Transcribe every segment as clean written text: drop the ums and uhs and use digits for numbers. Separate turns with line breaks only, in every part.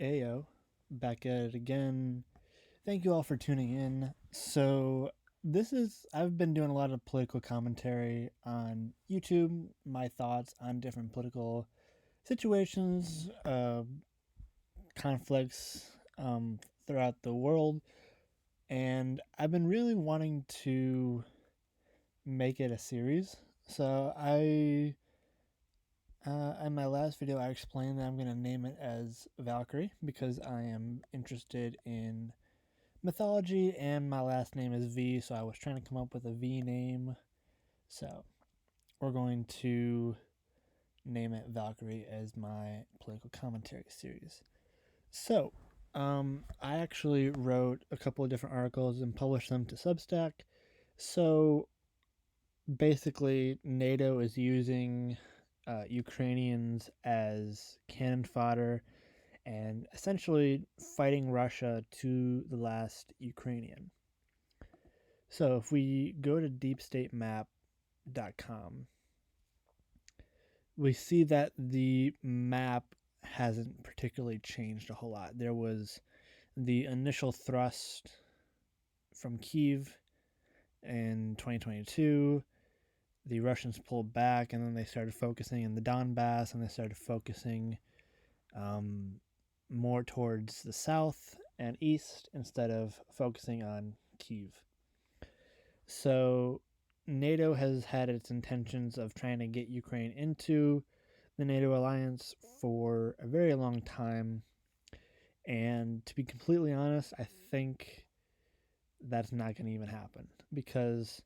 Ayo, back at it again. Thank you all for tuning in. I've been doing a lot of political commentary on YouTube, my thoughts on different political situations, conflicts throughout the world, and I've been really wanting to make it a series. In my last video, I explained that I'm going to name it as Valkyrie because I am interested in mythology, and my last name is V, so I was trying to come up with a V name. So we're going to name it Valkyrie as my political commentary series. So, I actually wrote a couple of different articles and published them to Substack. So basically, NATO is using Ukrainians as cannon fodder and essentially fighting Russia to the last Ukrainian. So if we go to deepstatemap.com, we see that the map hasn't particularly changed a whole lot. There was the initial thrust from Kyiv in 2022. The Russians pulled back, and then they started focusing in the Donbass, and they started focusing more towards the south and east instead of focusing on Kyiv. So NATO has had its intentions of trying to get Ukraine into the NATO alliance for a very long time. And to be completely honest, I think that's not going to even happen because.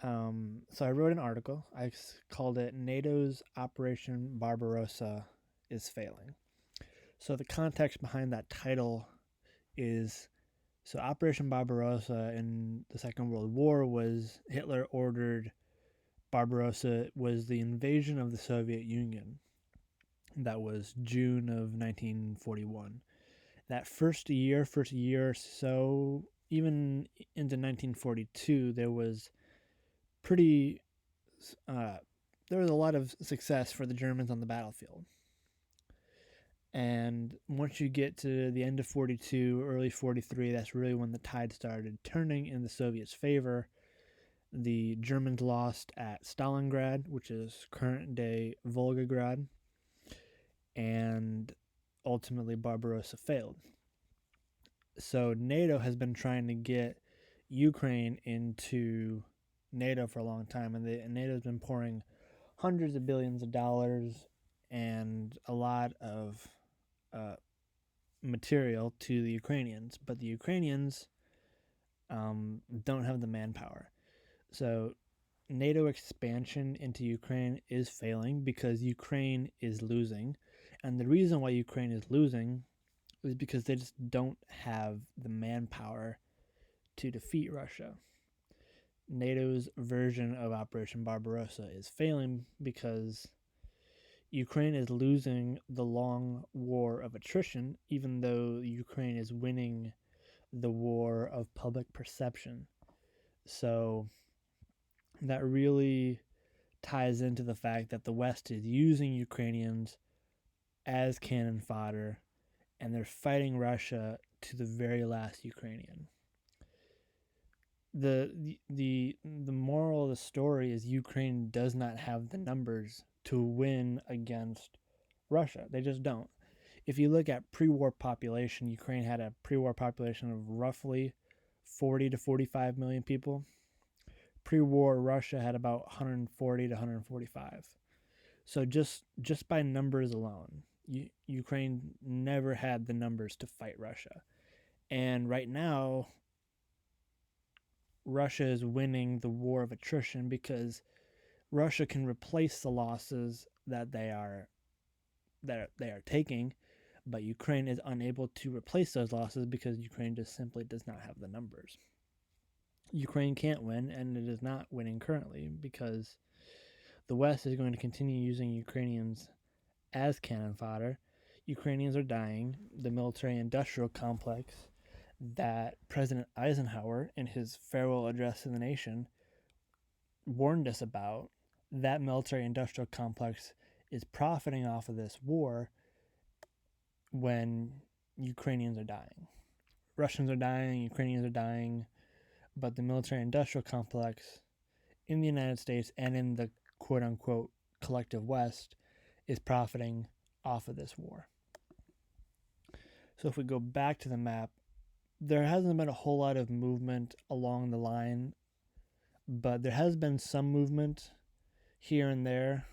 So I wrote an article. I called it NATO's Operation Barbarossa is Failing. So the context behind that title is so Operation Barbarossa in the Second World War was Hitler ordered Barbarossa was the invasion of the Soviet Union. That was June of 1941. That first year or so, even into 1942, pretty there was a lot of success for the Germans on the battlefield. And once you get to the end of 42, early 43, that's really when the tide started turning in the Soviets' favor. The Germans lost at Stalingrad, which is current day Volgograd, and ultimately Barbarossa failed. So NATO has been trying to get Ukraine into NATO for a long time, and NATO's been pouring hundreds of billions of dollars and a lot of material to the Ukrainians, but the Ukrainians don't have the manpower. So NATO expansion into Ukraine is failing because Ukraine is losing. And the reason why Ukraine is losing is because they just don't have the manpower to defeat Russia. NATO's version of Operation Barbarossa is failing because Ukraine is losing the long war of attrition, even though Ukraine is winning the war of public perception. So that really ties into the fact that the West is using Ukrainians as cannon fodder, and they're fighting Russia to the very last Ukrainian. The moral of the story is Ukraine does not have the numbers to win against Russia. They just don't. If you look at pre-war population, Ukraine had a pre-war population of roughly 40 to 45 million people. Pre-war Russia had about 140 to 145. So just by numbers alone, Ukraine never had the numbers to fight Russia. And right now, Russia is winning the war of attrition because Russia can replace the losses that they are taking, but Ukraine is unable to replace those losses because Ukraine just simply does not have the numbers. Ukraine can't win, and it is not winning currently because the West is going to continue using Ukrainians as cannon fodder. Ukrainians are dying. The military-industrial complex that President Eisenhower, in his farewell address to the nation, warned us about, that military-industrial complex is profiting off of this war, when Ukrainians are dying. Russians are dying, Ukrainians are dying, but the military industrial complex in the United States and in the quote unquote collective West is profiting off of this war. So if we go back to the map, there hasn't been a whole lot of movement along the line, but there has been some movement here and there.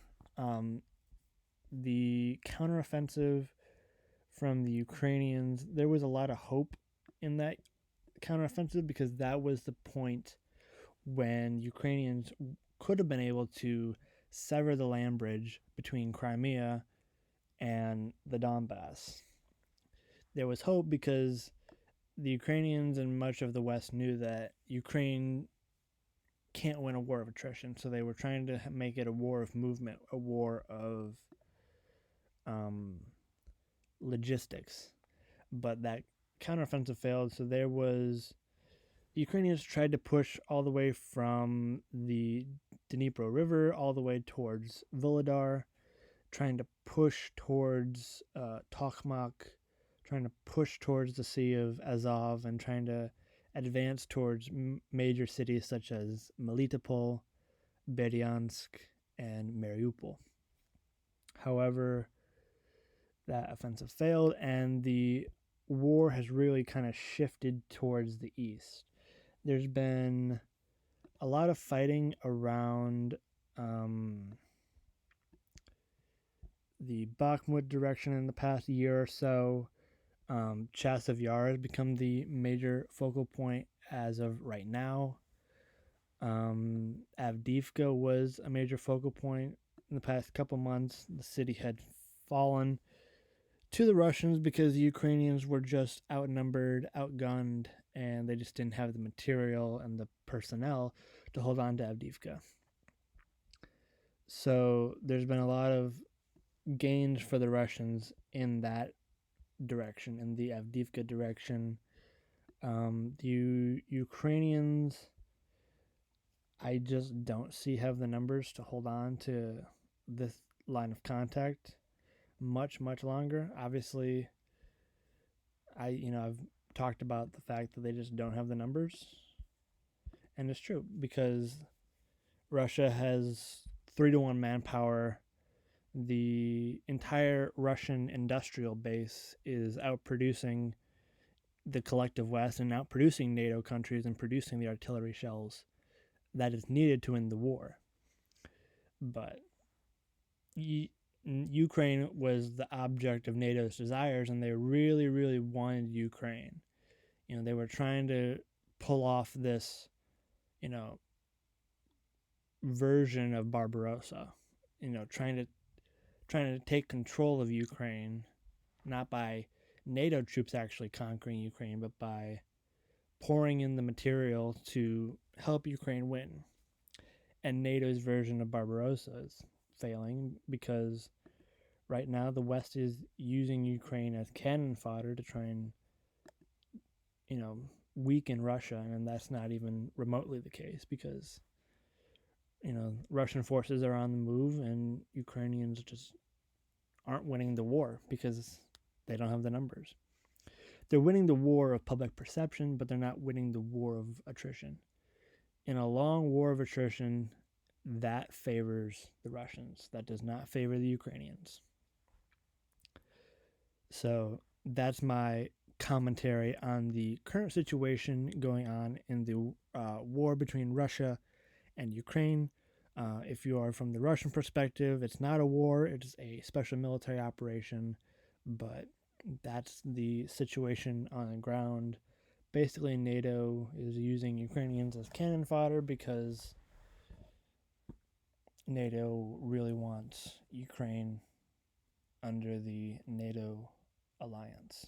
The counteroffensive from the Ukrainians, there was a lot of hope in that counteroffensive because that was the point when Ukrainians could have been able to sever the land bridge between Crimea and the Donbass. There was hope because the Ukrainians and much of the West knew that Ukraine can't win a war of attrition, so they were trying to make it a war of movement, a war of logistics. But that counteroffensive failed, so there was the Ukrainians tried to push all the way from the Dnipro River all the way towards Volodar, trying to push towards Tokhmak, trying to push towards the Sea of Azov, and trying to advance towards major cities such as Melitopol, Berdyansk, and Mariupol. However, that offensive failed, and the war has really kind of shifted towards the east. There's been a lot of fighting around the Bakhmut direction in the past year or so. Chasiv Yar has become the major focal point as of right now. Avdiivka was a major focal point in the past couple months. The city had fallen to the Russians because the Ukrainians were just outnumbered, outgunned, and they just didn't have the material and the personnel to hold on to Avdiivka. So there's been a lot of gains for the Russians in that direction, in the Avdiivka direction. The Ukrainians, I just don't see have the numbers to hold on to this line of contact much longer. Obviously, I've talked about the fact that they just don't have the numbers, and it's true because Russia has 3-to-1 manpower. The entire Russian industrial base is outproducing the collective West and outproducing NATO countries and producing the artillery shells that is needed to win the war. But Ukraine was the object of NATO's desires, and they really wanted Ukraine. They were trying to pull off this, version of Barbarossa. Trying to take control of Ukraine, not by NATO troops actually conquering Ukraine, but by pouring in the material to help Ukraine win. And NATO's version of Barbarossa is failing because right now the West is using Ukraine as cannon fodder to try and, weaken Russia, and that's not even remotely the case because, Russian forces are on the move and Ukrainians just aren't winning the war because they don't have the numbers. They're winning the war of public perception, but they're not winning the war of attrition. In a long war of attrition, that favors the Russians. That does not favor the Ukrainians. So that's my commentary on the current situation going on in the war between Russia and Ukraine. If you are from the Russian perspective, it's not a war, it's a special military operation, but that's the situation on the ground. Basically, NATO is using Ukrainians as cannon fodder because NATO really wants Ukraine under the NATO alliance.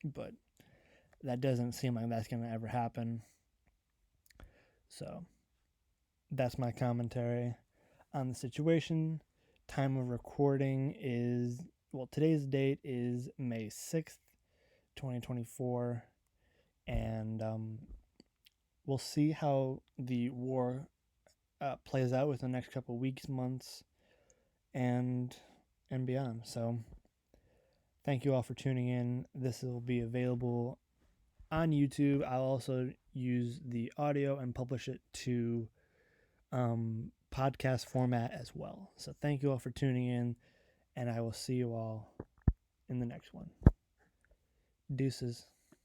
But that doesn't seem like that's going to ever happen. So that's my commentary on the situation. Time of recording is, today's date is May 6th, 2024. And we'll see how the war plays out within the next couple weeks, months, and beyond. So Thank you all for tuning in. This will be available on YouTube. I'll also use the audio and publish it to podcast format as well. So thank you all for tuning in, and I will see you all in the next one. Deuces.